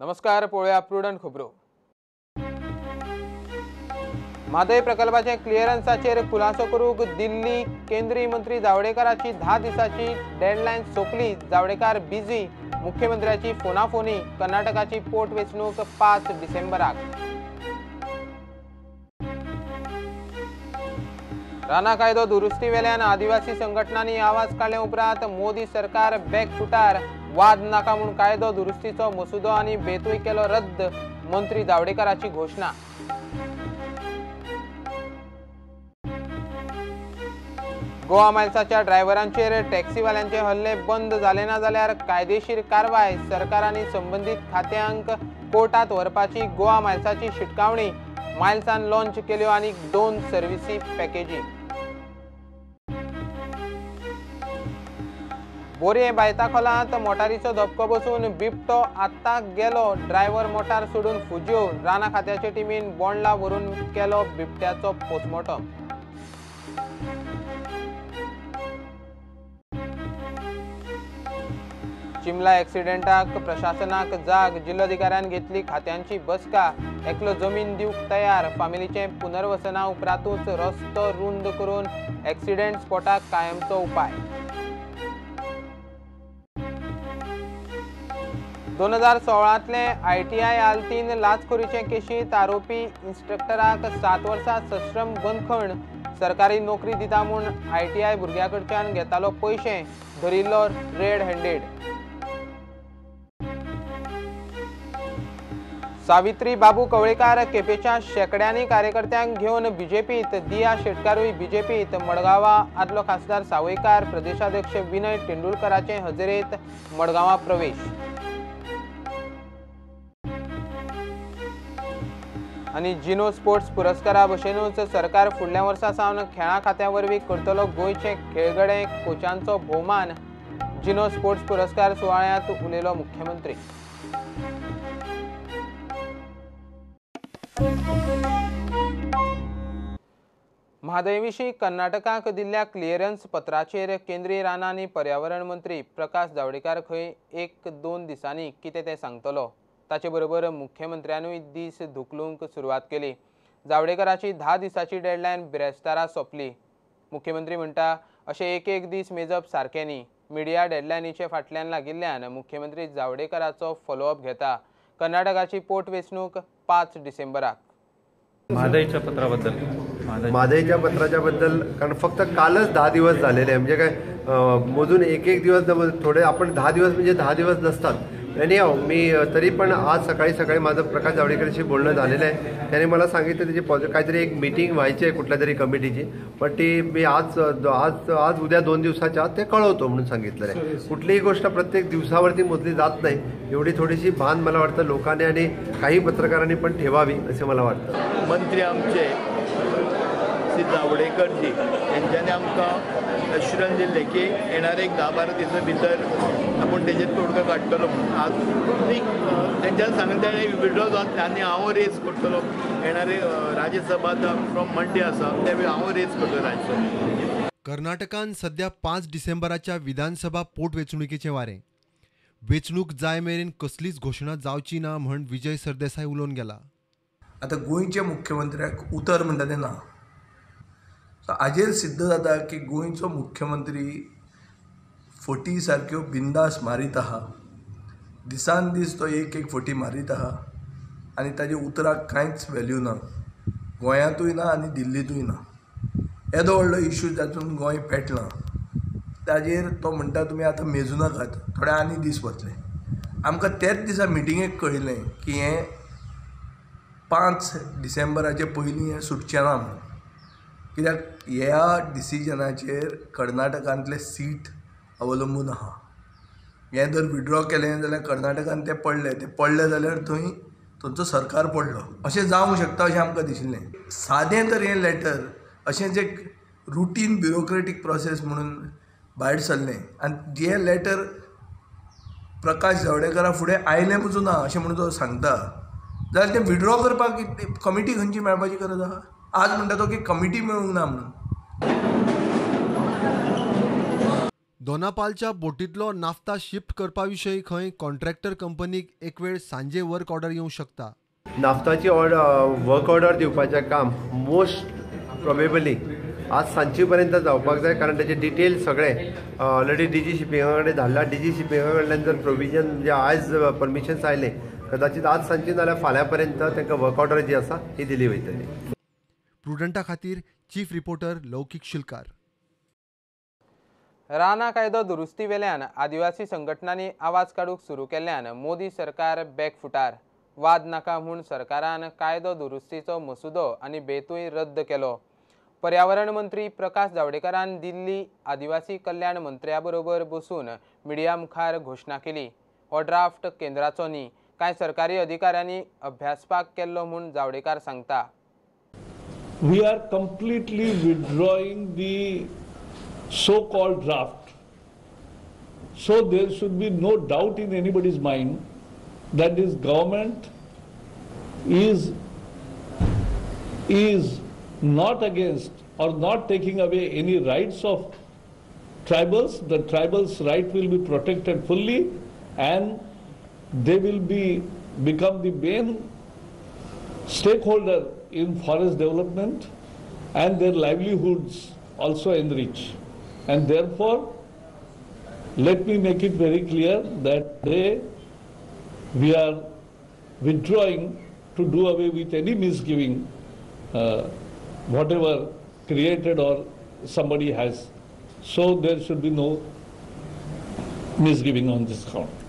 नमस्कार, पळोवया प्रुडंट खबरो। म्हादय प्रकल्पाचे क्लिअरन्साचेर खुलासो करूंक दिल्ली केंद्रीय मंत्री जावडेकराची 10 दिसाची डेडलायन सोंपली। जावडेकर बिझी, मुख्यमंत्र्याची फोनाफोनी। कर्नाटकाची पोटवेंचणूक 5 डिसेंबराक। राणा कायदो दुरुस्ती वेल्यान आदिवासी संघटनांनी आवाज काडले उपरांत मोदी सरकार बॅकफुटार। वाद नाका म्हूण कायदो दुरुस्तीचो मसुदो आनी बेतूय केलो रद्द। मंत्री जावडेकराची घोषणा। गोवा मायल्साच्या ड्रायव्हरांचेर टॅक्सीवाल्यांचे हल्ले बंद जाले ना जाल्यार कायदेशीर कारवाय। सरकार आनी संबंधित खात्यांक कोर्टात व्हरपाची गोवा मायल्साची शिटकावणी। मायल्सान लॉन्च केल्यो आनीक 2 सर्व्हिसी पॅकेजी। बोरये बायताखोलांत मोटारीचो धपको बसून बिबटो आत्ताक गेलो। ड्रायव्हर मोटार सोडून फुज्यो। राना खात्याचे टिमीन बोंडला व्हरून केलो बिबट्याचो पोस्टमॉर्टम। चिमला एक्सिडेंटाक प्रशासनाक जाग। जिल्लोधिकाऱ्यान घेतली खात्यांची बसका। एकलो जमीन दिवंक तयार। फामिलीचे पुनर्वसना उपरांतूच रस्तो रुंद करून एक्सिडेंट स्पॉटाक कायमचो उपाय। 2016तले ITI आल्तीन लाचखोरीचे केशींत आरोपी इन्स्ट्रक्टराक 7 वर्सां सश्रम बंदखण। सरकारी नोकरी दिता म्हूण ITI भुरग्याकडच्यान घेतालो पयशे। धरिल्लो रेड हँडेड। सावित्री बाबू कवळेकार केपेच्या शेकड्यांनी कार्यकर्त्यांक घेवन बीजेपीत। दिया शेटकारूय बीजेपीत। मडगांवा आदलो खासदार सावयकार, प्रदेशाध्यक्ष विनय तेंडुलकराचे हजेरेत मडगांवा प्रवेश। आनी जिनो स्पोर्ट्स पुरस्कारा भशेनूच सरकार फुडल्या वर्सा सावन खेळां खात्या वरवीं करतलो गोंयचे खेळगडे कोचांचो भोवमान। जिनो स्पोर्ट्स पुरस्कार सुवाळ्यांत उलयलो मुख्यमंत्री। म्हादय कर्नाटकाक दिल्ल्या क्लिअरन्स पत्राचेर केंद्रीय रान आनी पर्यावरण मंत्री प्रकाश जावडेकर खंय 1-2 दिसांनी कितें तें सांगतलो। ताचे बरोबर मुख्यमंत्र्यानूय दीस धुकलूंक सुरवात केली। जावडेकराची 10 दिसाची डेडलायन बिरेस्तारा सोंपली। मुख्यमंत्री म्हणटा अशें एक दीस मेजप सारकें न्ही। मिडिया डेडलायनीचे फाटल्यान लागिल्ल्यान मुख्यमंत्री जावडेकराचो फॉलोअप घेता। कर्नाटकाची पोटवेंचणूक 5 डिसेंबराक। म्हादयच्या पत्राबद्दल म्हादयच्या पत्राच्या बद्दल कारण फक्त कालच 10 दिवस झालेले आहे, म्हणजे काय मोजून एक दिवस थोडे आपण 10 दिवस म्हणजे 10 दिवस नसतात। आणि मी तरी पण आज सकाळी माझं प्रकाश जावडेकरशी बोलणं झालेलं आहे। त्याने मला सांगितलं त्याची काहीतरी एक मीटिंग व्हायची आहे कुठल्या तरी कमिटीची, पण ती मी आज उद्या 2 दिवसाच्या आत ते कळवतो म्हणून सांगितलं आहे। कुठलीही गोष्ट प्रत्येक दिवसावरती मोजली जात नाही, एवढी थोडीशी भान मला वाटतं लोकांनी आणि काही पत्रकारांनी पण ठेवावी असं मला वाटतं। मंत्री आमचे श्री जावडेकरजी यांच्यानी आमकां एश्युरन्स दिल्ले की येणारे 10-12 दिसा भितर आपण तेजेर तोडगो काडटलो म्हणून। आज तेंच्यान सांगितलें विड्रॉ जातलें आनी हांव रेज करतलो। येणारे राज्यसभा फ्रॉम मंडे आसा त्या वेळी हांव रेज करतलो राज्यसभेत। कर्नाटकान सध्या 5 डिसेंबराच्या विधानसभा पोटवेंचणुकेचें वारें। वेंचणूक जाय मेरेन कसलीच घोशणा जावची ना म्हण विजय सरदेसाय उलोवन गेला। आता गोंयच्या मुख्यमंत्र्याक उतर म्हणटा तें ना। हाजेर सिद्ध जाता की गोंयचो मुख्यमंत्री फटी सारक्यो बिंदास मारीत आहा। दिसान दीस तो एक फटी मारीत आहा आनी ताजे उतराक कांयच व्हॅल्यू ना, गोंयांतूय ना आनी दिल्लीतूय ना। येदो व्हडलो इश्यू जातून गोंय पेटलां ताजेर तो म्हणटा तुमी आतां मेजू नाकात, थोडे आनी दीस वतले। आमकां तेच दिसा मिटिंगेक कळिल्लें की हें 5 डिसेंबराचे पयलीं हें सुटचें ना म्हणून, कित्याक ह्या डिसिजनाचेर कर्नाटकांतले सीट अवलंबून आहा। हें जर विड्रॉ केलें जाल्यार कर्नाटकान तें पडलें जाल्यार थंय थंयचो सरकार पडलो अशें जावंक शकता अशें आमकां दिशिल्लें। सादें तर हें लेटर अशेंच एक रुटीन ब्युरोक्रेटीक प्रोसेस म्हणून भायर सरलें आनी जें लेटर प्रकाश जावडेकरा फुडें आयलें पसून ना अशें म्हणून तो सांगता, जाल्यार तें विड्रॉ करपाक कमिटी खंयची मेळपाची गरज आहा? आज म्हणटा तो की कमिटी मेळूंक ना म्हणून। दोनापालच्या बोटींतलो नाफ्ता शिफ्ट करपा विशयी खंय कॉन्ट्रॅक्टर कंपनीक एक वेळ सांजे वर्क ऑर्डर येवंक शकता. नाफ्ताची वर्क ऑर्डर दिवपाचें काम मोस्ट प्रोबेबली आज सांजे पर्यंत जावपाक जाय, कारण त्याचे डिटेल सगळे ऑलरेडी डीजी शिपिंगा कडेन धाडला. डीजी शिपिंगा कडल्यान जर प्रोविजन जे आज परमिशन्स आयले कदाचित आज सांजे नाल्यार फाल्यां पर्यंत तांकां वर्क ऑर्डर जी आसा ही दिली वयतली. प्रुडंटा खातीर चीफ रिपोर्टर लौकीक शिलकार. राना कायदो दुरुस्ती वेल्यान आदिवासी संघटनांनी आवाज काडूंक सुरू केल्ल्यान मोदी सरकार बॅकफुटार. वाद नाका म्हूण सरकारान कायदो दुरुस्तीचो मसुदो आनी बेतूय रद्द केलो. पर्यावरण मंत्री प्रकाश जावडेकरान दिल्ली आदिवासी कल्याण मंत्र्या बरोबर बसून मिडिया मुखार घोशणा केली. हो ड्राफ्ट केंद्राचो न्ही, कांय सरकारी अधिकाऱ्यांनी अभ्यासपाक केल्लो म्हूण जावडेकर सांगता. We are completely withdrawing the so-called draft. So there should be no doubt in anybody's mind that this government is not against or not taking away any rights of tribals. The tribals' right will be protected fully, and they will become the main stakeholder in forest development, and their livelihoods also enrich. And therefore, let me make it very clear that we are withdrawing to do away with any misgiving, whatever created or somebody has. So there should be no misgiving on this count.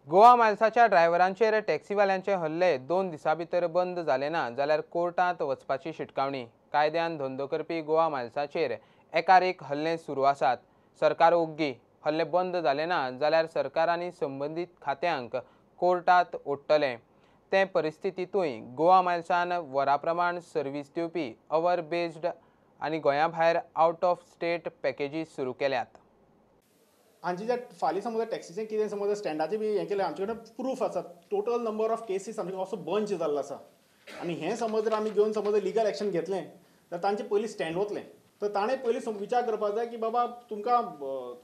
Goa मायल्साच्या ड्रायव्हरांचेर टॅक्सीवाल्यांचे हल्ले 2 दिसां भितर बंद जाले ना जाल्यार कोर्टांत वचपाची शिटकावणी. कायद्यान धंदो करपी गोवा मायल्साचेर एकार एक हल्ले सुरू आसात. सरकार ओग्गी. हल्ले बंद जाले ना जाल्यार सरकार आनी संबंदीत खात्यांक कोर्टांत ओडटले. ते परिस्थितींतूय गोवा मायल्सान वरा प्रमाण सर्व्हिस दिवपी अवर बेस्ड आनी गोंया भायर आउट ऑफ स्टेट पॅकेजीस सुरू केल्यात. आमचे जे फाल्यां समज टॅक्सीचें कितें समज स्टँडाचें बी हें केलें आमचे कडेन प्रूफ आसा. टोटल नंबर ऑफ केसीस आमचे असो बंच जाल्लो आसा. आनी हें समज जर आमी घेवन समज लिगल एक्शन घेतलें जाल्यार तांचें पयलीं स्टँड वतलें. तर ताणें पयलीं विचार करपाक जाय की बाबा तुमकां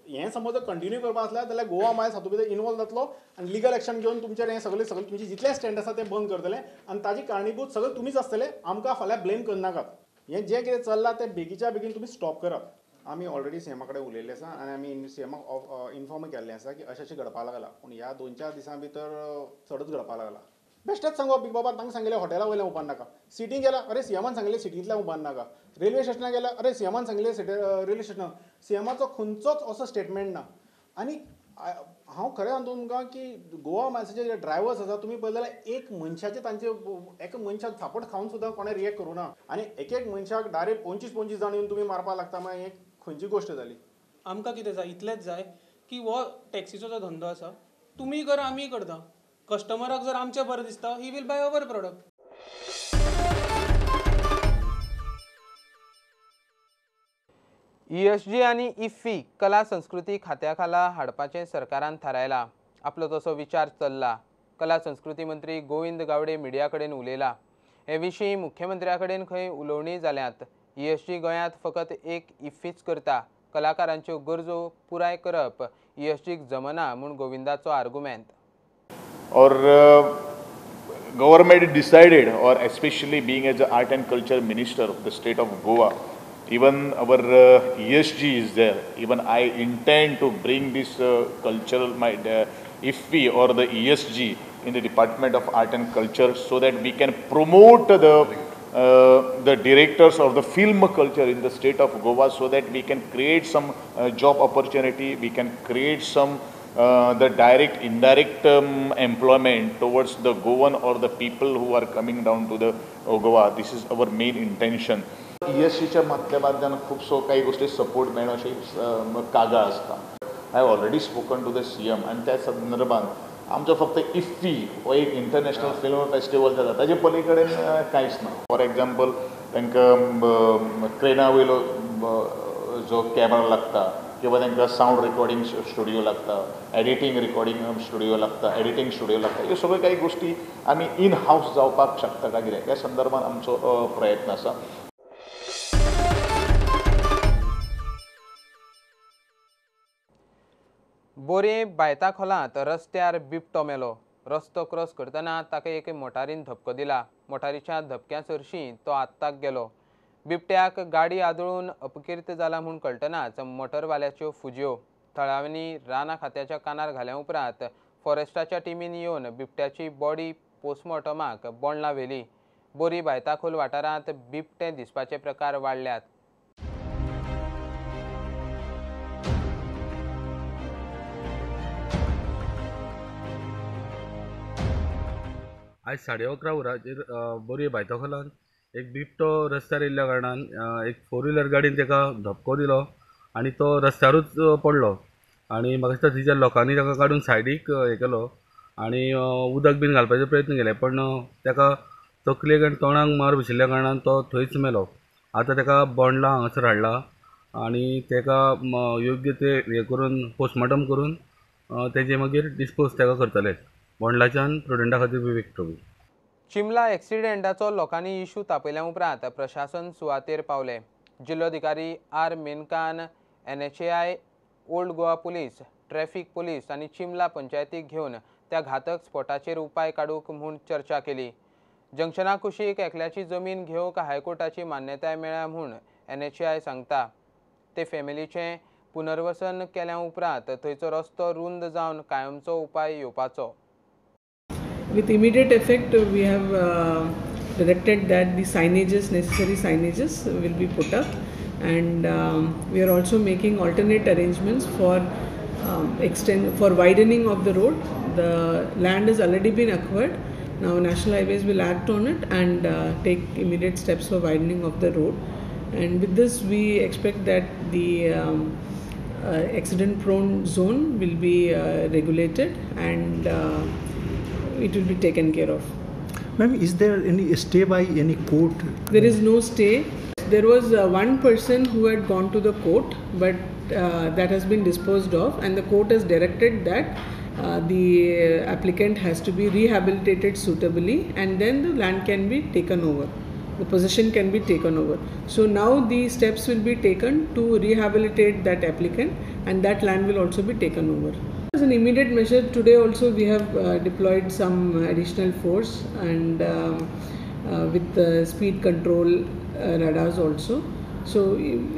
हें समज कंटिन्यू करपा आसल्यार जाल्यार गोवा मायल्स हातूंत भितर इनवॉल्व जातलो आनी लिगल एक्शन घेवन तुमचेर हें सगळें तुमचे जितले स्टँड आसा तें बंद करतले आनी ताजी कारणीभूत सगळें तुमीच आसतले. आमकां फाल्यां ब्लेम करनाकात. हें जें कितें चल्लां तें बेगीच्या बेगीन तुमी स्टॉप करात. आमी ऑलरेडी सीएमा कडेन उलयल्लें आसा आनी आमी सीएमाक इन्फॉर्म केल्लें आसा की अशें घडपाक लागला. पूण ह्या 2-4 दिसां भितर चडच घडपाक लागला. बेश्टेच सांगप बाबा तांकां सांगिल्लें हॉटेला वयल्यान उबार नाका. सिटीन गेला अरे सीएमान सांगिल्लें सिटींतल्यान उबार नाका. रेल्वे स्टेशनार गेला अरे सीएमान सांगिल्लें रेल्वे स्टेशनार. सीएमाचो खंयचोच असो स्टेटमेंट ना. आनी हांव खरें सांगता तुमकां की गोवा मायल्साचे जे ड्रायव्हर्स आसा तुमी पळयलें जाल्यार एक मनशाचे तांचे एका मनशाक थापट खावन सुद्दां कोणें रिएक्ट करूं ना. आनी एक मनशाक डायरेक्ट 25-25 जाण येवन तुमी मारपाक लागता म्हळ्यार हें खंयची गोश्ट जाली. आमकां कितें जाय इतलेंच जाय की हो टॅक्सीचो जो धंदो आसा तुमी करा आमी करता. कस्टमराक जर आमचें बरें दिसता ही will buy our product. ESG आनी इफ्फी कला संस्कृती खात्या खाला हाडपाचें सरकारान थारायला. आपलो तसो विचार चल्ला. कला संस्कृती मंत्री गोविंद गावडे मिडिया कडेन उलयला. हे विशीं मुख्यमंत्र्या कडेन खंय उलोवणी जाल्यात. ESG गोंयांत फकत एक इफ्फीच करता. कलाकारांच्यो गरजो पुराय करप ESGक जमना म्हूण गोविंदाचो argument. Or government decided, or especially being as an art and culture minister of the state of Goa, even our ESG is there. Even I intend to bring this cultural IFFI or the ESG in the Department of Art and Culture, so that we can promote the directors of the film culture in the state of Goa, so that we can create some job opportunity, we can create some the direct indirect employment towards the Goan or the people who are coming down to the Goa. This is our main intention. ESGच्या माध्यमांतल्यान खूबसो काही गोष्टी support मेळ्ळो अशी कागाळ आसता. I have already spoken to the CM आनी त्या संदर्भात आमचो फक्त इफ्फी हो एक इंटरनॅशनल फिल्म फेस्टिवल जाता ताचे पली कडेन कांयच ना. फॉर एग्जाम्पल तांकां क्रेना वयलो जो कॅमेरा लागता किंवा तांकां सावंड रिकॉर्डिंग स्टुडियो लागता, एडिटींग रिकॉर्डिंग स्टुडियो लागता, एडिटींग स्टुडियो लागता, ह्यो सगळ्यो काही गोश्टी आमी इन हावस जावपाक शकता काय कितें ह्या संदर्भात आमचो प्रयत्न आसा. बोरये बायता खोलांत रस्त्यार बिबटो मेलो. रस्तो क्रॉस करतना ताका एक मोटारीन धपको दिला. मोटारीच्या धपक्या सरशी तो आत्ताक गेलो. बिबट्याक गाडी आदळून अपकिर्त जाला म्हूण कळटनाच मोटरवाल्याच्यो फुजयो. थळाव्यांनी राना खात्याच्या कानार घाल्या उपरांत फॉरेस्टाच्या टिमीन येवन बिबट्याची बॉडी पोस्टमॉर्टमाक बोंडला व्हेली. बोरी बायताखोल वाठारांत बिबटे दिसपाचे प्रकार वाडल्यात. आज 11:30 वरांचेर बोरये बायताखोलांत एक बिबटो रस्त्यार येयल्ल्या कारणान एक 4 व्हिलर गाडीन ताका धपको दिलो आनी तो रस्त्यारूच पडलो आनी म्हाका दिसता तिच्या लोकांनी ताका काडून सायडीक हे केलो आनी उदक बीन घालपाचो प्रयत्न केले पण ताका तकलेक आनी तोंडाक मार बशिल्ल्या कारणान तो थंयच मेलो. आतां ताका बोंडला हांगासर हाडला आनी ताका योग्य ते हे करून पोस्टमॉर्टम करून तेजे मागीर डिस्पोज ताका करतले. बोंडलाच्यान प्रुडंटा खातीर विवेक प्रभू. चिमला एक्सिडेंटाचो लोकांनी इशू तापयल्या उपरांत प्रशासन सुवातेर पावले. जिल्लोधिकारी आर मेनकान NHAI, old Goa police, traffic police आनी चिमला पंचायतीक घेवन त्या घातक स्पॉटाचेर उपाय काडूंक म्हूण चर्चा केली. जंक्शना कुशीक एकल्याची जमीन घेवंक हायकोर्टाची मान्यताय मेळ्ळ्या म्हूण NHAI सांगता. ते फॅमिलीचें पुनर्वसन केल्या उपरांत थंयचो रस्तो रुंद जावन कायमचो उपाय येवपाचो. With immediate effect, we have directed that the necessary signages will be put up, and we are also making alternate arrangements for widening of the road. The land has already been acquired. Now National Highways will act on it and take immediate steps for widening of the road. And with this, we expect that the accident-prone zone will be regulated and it will be taken care of. Ma'am, is there any stay by any court? There is no stay. There was one person who had gone to the court, but that has been disposed of, and the court has directed that the applicant has to be rehabilitated suitably, and then the land can be taken over. The possession can be taken over. So now the steps will be taken to rehabilitate that applicant, and that land will also be taken over. As an immediate measure, today also we have deployed some additional force and with speed control radars also. So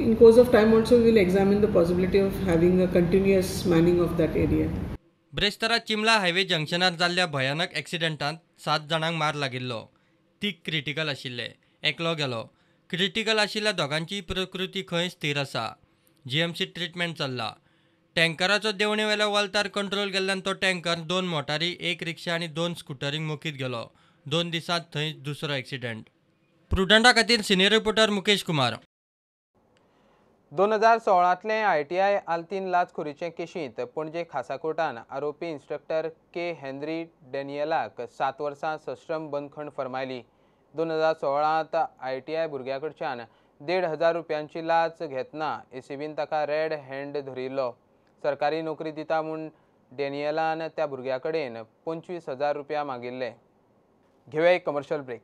in course of time also we will examine the possibility of having a continuous manning of that area. ब्रेस्तारा चिमला highway जंक्शनार जाल्ल्या भयानक एक्सिडेंटांत 7 जाणांक मार लागिल्लो. ती critical आशिल्ले. एकलो गेलो. क्रिटिकल आशिल्ल्या दोगांची प्रकृती खंय स्थिर आसा. GMC ट्रिटमेंट चल्ला. टँकराचो देवणे वेल्या वॉल्तार कंट्रोल गेल्ल्यान तो टँकर 2 मोटारी, 1 रिक्षा आनी 2 स्कुटरींक मोखीत गेलो. 2 दिसांत थंय दुसरो एक्सिडेंट. प्रुडंटा खातीर सिनियर रिपोर्टर मुकेश कुमार. 2016तले ITI आल्तीन लाचखोरीचे केशींत पणजे खासा कोर्टान आरोपी इन्स्पेक्टर के हेनरी डॅनियलाक 7 वर्सां सश्रम बंदखण फरमायली. 2016त ITI भुरग्याकडच्यान 1,500 रुपयांची लाच घेतना ACBन ताका रेड हँड धरिल्लो. सरकारी नोकरी दिता म्हूण डॅनियलान त्या भुरग्या कडेन 25,000 रुपया मागिल्ले. घेवया एक कमर्शियल ब्रेक.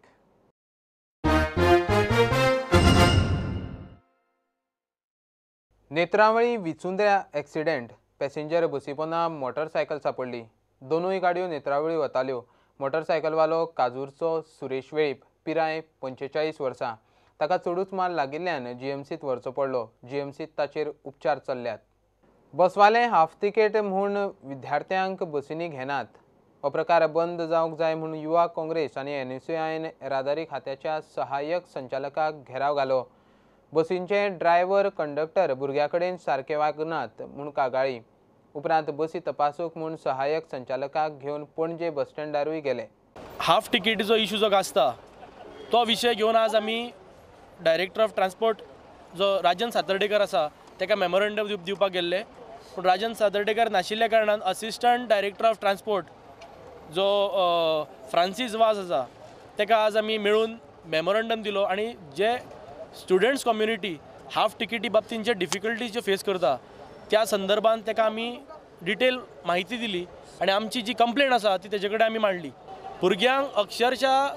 नेत्रावळी विचुंद्र्या एक्सिडेंट. पॅसेंजर बसी पोंदा मोटरसायकल सापडली. दोनूय गाडयो नेत्रावळी वताल्यो. मोटरसायकलवालो काजूरचो सुरेश वेळीप, पिराय 45 वर्सां. ताका चडूच माल लागिल्ल्यान GMCत व्हरचो पडलो. GMCत ताचेर उपचार चल्ल्यात. बसवाले हाफ तिकेट म्हूण विद्यार्थ्यांक बसींनी घेनात. हो प्रकार बंद जावंक जाय म्हूण युवा काँग्रेस आनी NSUIन येरादारी खात्याच्या सहाय्यक संचालकाक घेराव घालो. बसींचे ड्रायव्हर कंडक्टर भुरग्या कडेन सारके वागनात म्हूण कागाळी. उपरांत बसी तपासूंक म्हूण सहाय्यक संचालकाक घेवन पणजे बस स्टँडारूय गेले. हाफ तिकेटीचो इशू जो आसता तो विशय घेवन आज आमी डायरेक्टर ऑफ ट्रान्सपोर्ट जो राजन सातर्डेकर आसा ताका मेमोरंडम दिवपाक गेल्ले. पूण राजन सातर्डेकर नाशिल्ल्या कारणान असिस्टंट डायरेक्टर ऑफ ट्रान्सपोर्ट जो फ्रांसीस वाज आसा ताका आज आमी मेळून मेमोरंडम दिलो. आनी जे स्टुडंट्स कम्युनिटी हाफ तिकेटी बाबतींत जे डिफिकल्टीज जे फेस करता त्या संदर्भात ताका आमी डिटेल माहिती दिली आणि आमची जी कंप्लेंट आसा ती तेजे कडेन आमी मांडली. भुरग्यांक अक्षरशः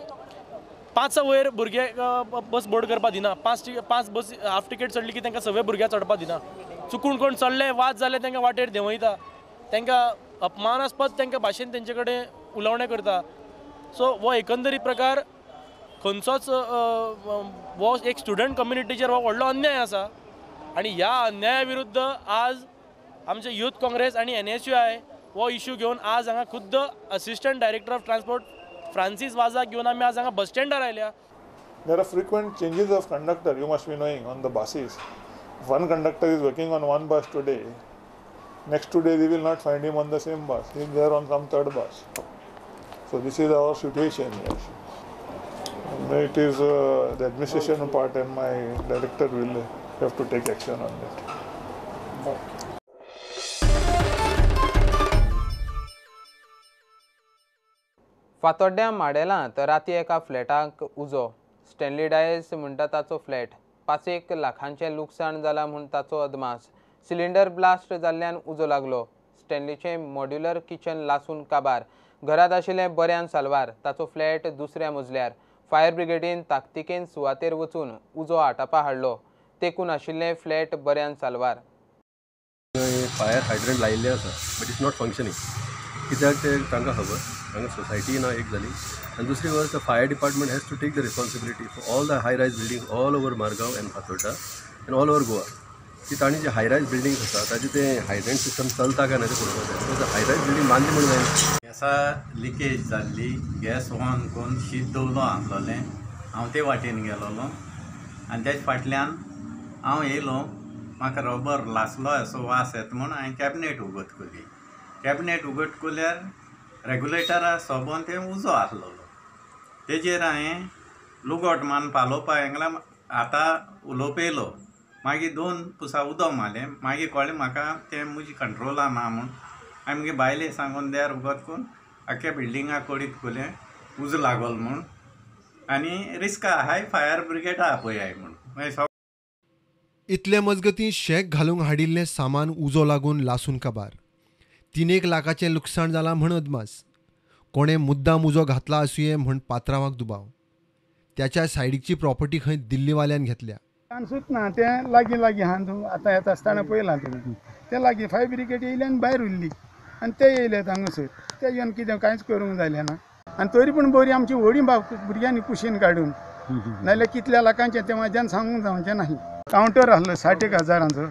5 वयर भुरग्यांक बस बोर्ड करपाक दिना. 5 बस हाफ टिकेट चडली की तांकां सगळे भुरग्यांक चडपाक दिना. चुकून कोण चडले वाद जाले तांकां वाटेर देंवयता, तांकां अपमानास्पद तांकां भाशेन तेंचे कडेन उलोवणें करता. सो हो एकंदरीत प्रकार खंयचोच हो एक स्टुडंट कम्युनिटीचेर हो व्हडलो अन्याय आसा आणि ह्या अन्याया विरुद्ध आज आमचे युथ काँग्रेस आणि NSUI हो इश्यू घेवन आज हांगा खुद्द assistant director of transport Francis वाझाक घेवन आमी आज हांगा बस स्टँडार आयल्या. There are frequent changes of conductor, you must be knowing, on the buses. If one conductor is working on one bus today, next 2 days we will not find him on the same bus. He is there on some third bus. So this is our situation. Yes. And it is the administration part, and my director will have to take action on that. फातोड्ड्या माडेलांत राती एका फ्लॅटाक उजो. Stanley Dias म्हणटा ताचो flat. 5 लाखांचें लुकसाण जालां म्हूण ताचो अदमास. सिलिंडर ब्लास्ट जाल्ल्यान उजो लागलो. स्टॅनलीचें मॉड्युलर किचन लासून काबार. घरांत आशिल्लें बऱ्यान साल्वार. ताचो फ्लॅट दुसऱ्या मजल्यार. फायर ब्रिगेडीन ताकतिकेन सुवातेर वचून उजो आटापा हाडलो. तेकून आशिल्लें फ्लॅट बऱ्यान साल्वार. फायर हायड्रंट लायिल्लें आसा बट इट्स नॉट फंक्शनींग. कित्याक ते तांकां खबर हांगा सोसायटी ना एक जाली आनी दुसरी गजाल the fire department has to take the responsibility for all the high rise building all over Margao and Fatorda and all over Goa. की तांणी जे हाय रायज बिल्डींग आसा ताजे ते हायड्रंट सिस्टम चलता काय ना ते पळोवपाक जाय. सो हाय रायज बिल्डींग बांदली म्हणून जाय. गॅसा लिकेज जाल्ली. गॅस ऑन करून शीत दवलो आसलोलें. हांव ते वाटेन गेलोलो आनी तेजे फाटल्यान हांव येयलो. म्हाका रबर लासलो असो वास येता म्हूण हांवें कॅबिनेट उगत केली. कॅबिनेट उगत केल्यार रेगुलेटरा सोबोन ते उजो आसलोलो. तेजेर हांवें लुगोट मान पालोवपाक गेल्यार आतां उलोवप येयलो. मागीर 2 पुसा उदक मारलें. मागीर कळ्ळें म्हाका तें म्हजी कंट्रोलान ना म्हूण. हांवें म्हगे बायले सांगून देर उगत करून आख्या बिल्डिंगाक कोडीत केलें उजो लागल म्हूण. आनी रिस्का हाय फायर ब्रिगेड आहा पळय हाय म्हूण. मागीर इतले मजगतीं शेक घालूंक हाडिल्लें सामान उजो लागून लासून काबार. 3 लाखाचें लुकसाण जालां म्हण अदमास. कोणें मुद्दाम उजो घातला आसुये म्हण पात्रांवाक दुबाव. त्याच्या सायडीची प्रॉपर्टी खंय दिल्लीवाल्यान घेतल्या. सुत ना तें लागीं आहा तूं आतां येता आसतना पळयलां तुमी तें लागीं फायर ब्रिगेड येयली आनी भायर उरली आनी ते येयलेत हांगासर. ते येवन कितें कांयच करूंक जालें ना. आनी तरी पूण बरी आमची व्हडी भुरग्यांनी कुशीन काडून नाल्यार कितल्या लाखांचें तें म्हाज्यान सांगूंक जावचें नाही. कावंटर आसलो 60,000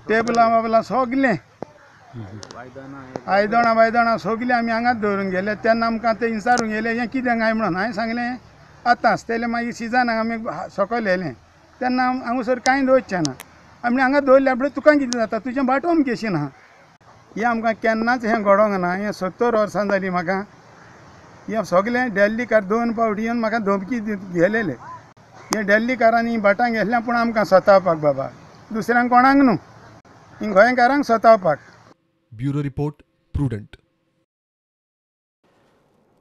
टेबलां बाबलां सगलें आयदनां सगलीं आमी हांगाच दवरून गेले. तेन्ना आमकां ते विचारूंक येयले हें कितें काय म्हणून. हांवें सांगलें आतांच. तेले मागीर सिजनाक आमी सकयल येयलें तेन्ना हांगासर कांय दवरचें ना. आमी हांगा दवरल्या बरें तुका कितें जाता तुजें बाटोवन केशी ना. हें आमकां केन्नाच हें घडोंक ना. हें 70 वर्सां जालीं म्हाका. हें सगलें दिल्लीकार 2 फावटी येवन म्हाका धमकी गेलेले. हें दिल्लीकारांनी भाटांक घेतलें पूण आमकां सतावपाक बाबा. दुसऱ्यांक कोणाक न्हू. ही गोंयकारांक सतावपाक. Bureau report prudent.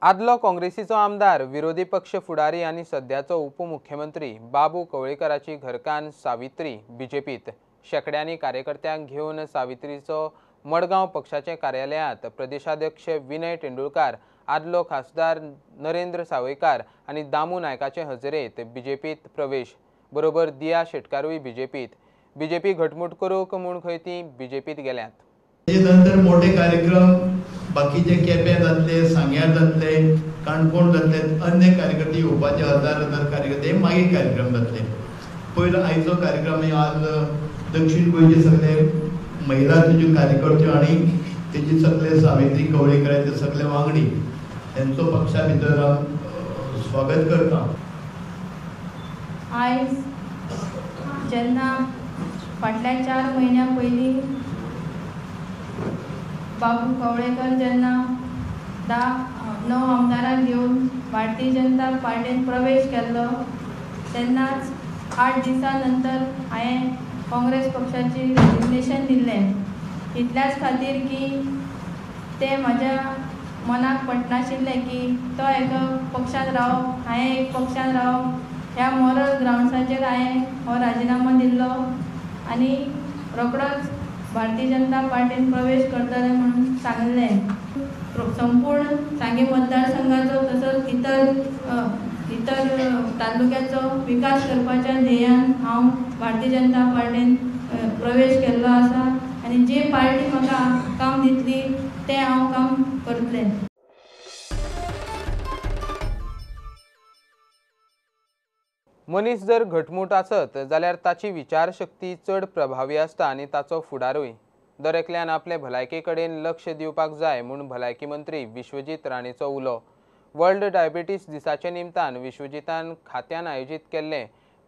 आदलो काँग्रेसीचो आमदार विरोधी पक्ष फुडारी आनी सध्याचो उपमुख्यमंत्री बाबू कवळेकराची घरकान्न सावित्री बीजेपीत. शेकड्यांनी कार्यकर्त्यांक घेवन सावित्रीचो मडगांव पक्षाचे कार्यालयांत प्रदेशाध्यक्ष विनय तेंडुलकार, आदलो खासदार नरेंद्र सावयकार आनी दामू नायकाचे हजेरेत बीजेपीत प्रवेश. बरोबर दिया शेटकारूय बीजेपीत. बीजेपी घटमूट करूंक म्हूण खंय ती बीजेपीत गेल्यात. तेजे नंतर मोठे कार्यक्रम बाकीचे केपें जातले, सांग्यार जातले, काणकोण जातले, अन्य कार्यकर्ते येवपाचे 1000 कार्यकर्ते मागीर कार्यक्रम जातले. पयलो आयचो कार्यक्रम आज दक्षिण गोंयचे सगळे महिला तुज्यो कार्यकर्त्यो आनी तेजे सगळे सावित्री कवळेकरांचे सगळे वांगडी त्यांचो पक्षा भितर स्वागत करता. आयज जेन्ना फाटल्या 4 म्हयन्या पयलीं बाबू कवळेकर जेन्ना 9 आमदारांक घेवन भारतीय जनता पार्टीन प्रवेश केल्लो तेन्नाच 8 दिसां नंतर हांवें काँग्रेस पक्षाची रेजिग्नेशन दिल्लें. इतल्याच खातीर की ते म्हाज्या मनाक पटनाशिल्लें की तो एका पक्षांत रावप, हांवें एक पक्षांत रावप. ह्या मॉरल ग्रावंड्साचेर हांवें हो राजिनामा दिल्लो आनी रोखडोच भारतीय जनता पार्टीन प्रवेश करतले म्हणून सांगलें. संपूर्ण सांगे मतदारसंघाचो तसोच इतर तालुक्याचो विकास करपाच्या ध्येयान हांव भारतीय जनता पार्टीन प्रवेश केल्लो आसा आनी जे पार्टी म्हाका काम दितली तें हांव काम करतलें. मनीस जर घटमूट आसत जाल्यार ताची विचारशक्ती चड प्रभावी आसता आनी ताचो फुडारूय. दर एकल्यान आपले भलायके कडेन लक्ष दिवपाक जाय म्हूण भलायकी मंत्री विश्वजीत राणेचो उलो. वर्ल्ड डायबिटीस दिसाचे निमतान विश्वजितान खात्यान आयोजीत केल्ले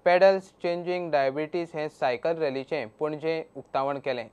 पेडल्स चेंजिंग डायबिटीस हे सायकल रॅलीचें पणजे उक्तावण केलें.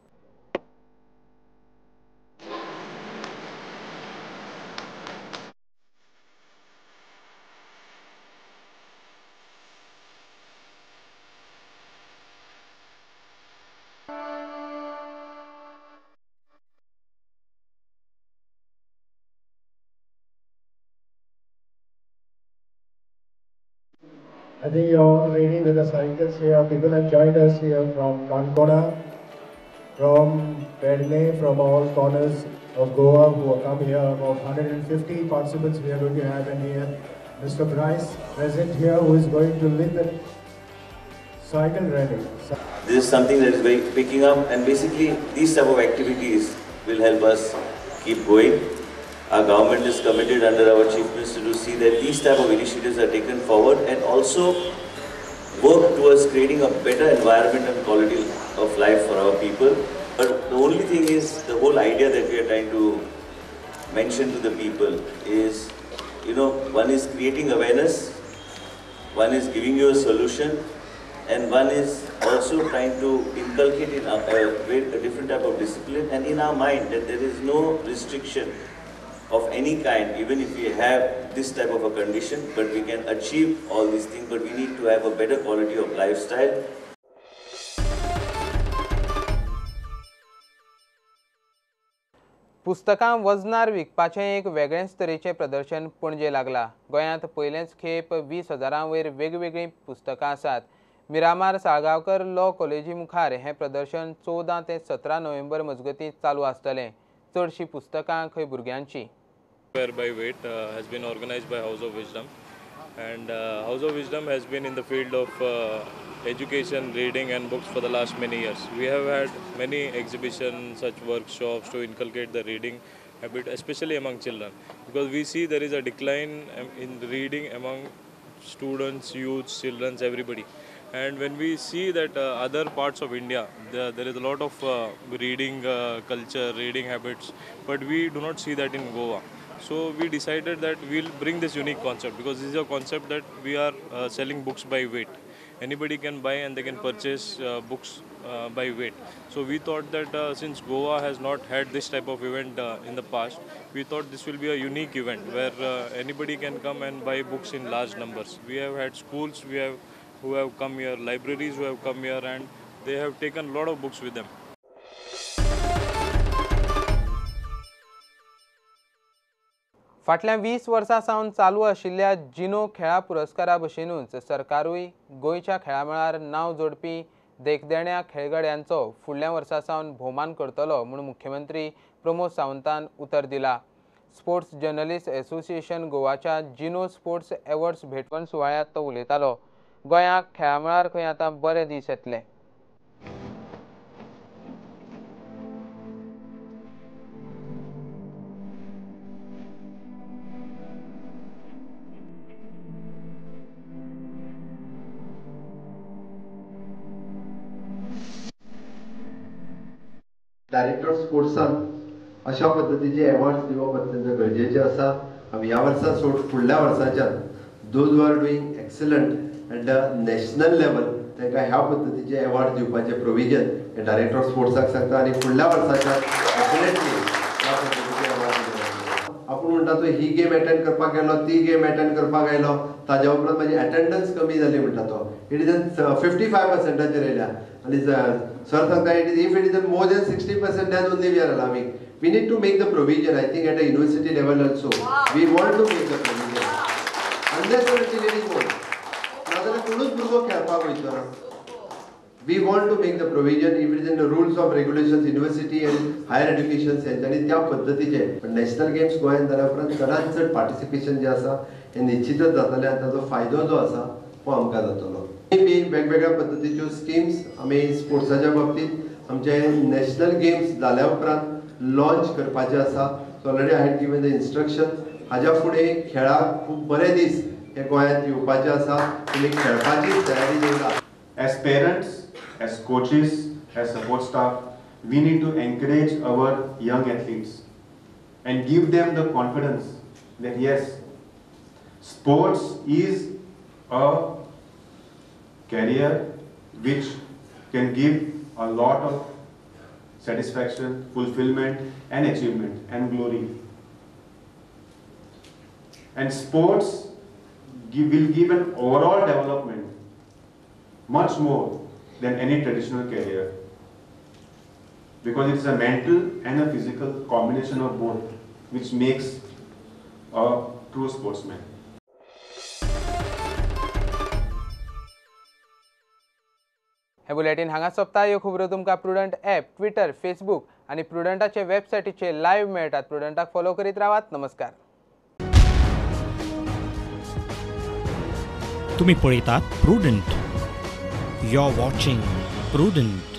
I think you're ready with the cycles here. People have joined us here from Kankona, from Pedne, from all corners of Goa who have come here. About 150 participants we are going to have in here. Mr. Bryce present here who is going to lead the cycle rally. This is something that is very picking up, and basically these type of activities will help us keep going. Our government is committed under our Chief Minister to see that these type of initiatives are taken forward and also work towards creating a better environment and quality of life for our people. But the only thing is, the whole idea that we are trying to mention to the people is, one is creating awareness, one is giving you a solution, and one is also trying to inculcate in a different type of discipline and in our mind that there is no restriction of any kind, even if we have this type of a condition, but we can achieve all these things, but we need to have a better quality of lifestyle. पुस्तकां वजनार विकपाचें एक वेगळेच तरेचें प्रदर्शन पणजे लागला. गोंयांत पयलेच खेप 20,000 वयर वेगवेगळीं पुस्तकां आसात. मिरामार साळगांवकर लॉ कॉलेजी मुखार हें प्रदर्शन 14 ते 17 नोव्हेंबर मजगतीं चालू आसतलें. चडशीं पुस्तकां खंय भुरग्यांची. By Weight has been organized by House of Wisdom, and House of Wisdom has been in the field of education, reading and books for the last many years. We have had many exhibitions, such workshops to inculcate the reading habit, especially among children, because we see there is a decline in reading among students, youths, children, everybody. And when we see that other parts of India, there is a lot of reading culture, reading habits, but we do not see that in Goa. So we decided that we'll bring this unique concept, because this is a concept that we are selling books by weight. Anybody can buy and they can purchase books by weight. So we thought that since Goa has not had this type of event in the past, we thought this will be a unique event where anybody can come and buy books in large numbers. We have had schools who have come here, libraries who have come here, and they have taken a lot of books with them. फाटल्या 20 वर्सां सावन चालू आशिल्ल्या जिनो खेळा पुरस्कारा भशेनूच सरकारूय गोंयच्या खेळा मळार नांव जोडपी देखदेण्या खेळगड्यांचो फुडल्या वर्सा सावन भोवमान करतलो म्हूण मुख्यमंत्री प्रमोद सावंतान उतर दिलां. स्पोर्ट्स जर्नलिस्ट असोसिएशन गोवाच्या जिनो स्पोर्ट्स अवॉर्ड्स भेटवण सुवाळ्यांत तो उलयतालो. गोंयाक खेळा मळार खंय आतां बरे दीस येतले. डायरेक्टर ऑफ स्पोर्ट्सांक अशा पद्दतीचे अवॉर्ड्स दिवप अत्यंत गरजेचे आसा. ह्या वर्सा सोड फुडल्या वर्साच्यान those who are doing excellent at the national level तांकां ह्या पद्दतीचे अवॉर्ड दिवपाचे प्रोविजन हे डायरेक्टर ऑफ स्पोर्ट्साक सांगता आनी फुडल्या वर्साच्यान डेफिनेटली ह्या पद्दतीचे अवॉर्ड आपूण म्हणटा तो ही गेम अटेंड करपाक गेलो, ती गेम अटेंड करपाक आयलो, ताज्या उपरांत म्हाजी अटेंडन्स कमी जाली म्हणटा तो. इट इज 55%चेर येयल्या आनी सर सांगता if it is more than 60% then only we are allowing. We need to make the provision. I think at a university level also we want to make the provision. Unless and until it is more. नाजाल्यार कोणूच भुरगो खेळपाक वयतलो ना. We want to make the provision if it is in the rules of regulations, university and higher education यांच्यानी त्या पद्धतीचे पण national games गोंयांत जाल्या उपरांत चडांत चड पार्टिसिपेशन जे आसा हे निश्चितच जातलें आनी ताचो फायदो जो आसा तो आमकां जातलो. वेगवेगळ्या पद्धतीच्यो स्किम्स आमी स्पोर्ट्साच्या बाबतींत आमचे नॅशनल गेम्स जाल्या उपरांत लॉन्च करपाचे आसा. So already I had given the instruction. हाज्या फुडें खेळाक खूब बरे दीस हे गोंयांत येवपाचे आसा. तुमी खेळपाची तयारी दवरा. As parents, as coaches, as support staff, we need to encourage our young athletes and give them the confidence that yes, sports is a career which can give a lot of satisfaction, fulfillment and achievement and glory. And sports will give an overall development much more than any traditional career, because it's a mental and a physical combination of both which makes a true sportsman. हे bulletin हांगा सोंपता. ह्यो खबरो तुमकां prudent app, Twitter, Facebook आनी प्रुडंटाचे वेबसायटीचेर live मेळटात. प्रुडंटाक follow करीत रावात. नमस्कार. तुम्ही पळयतात प्रुडंट. You're watching Prudent.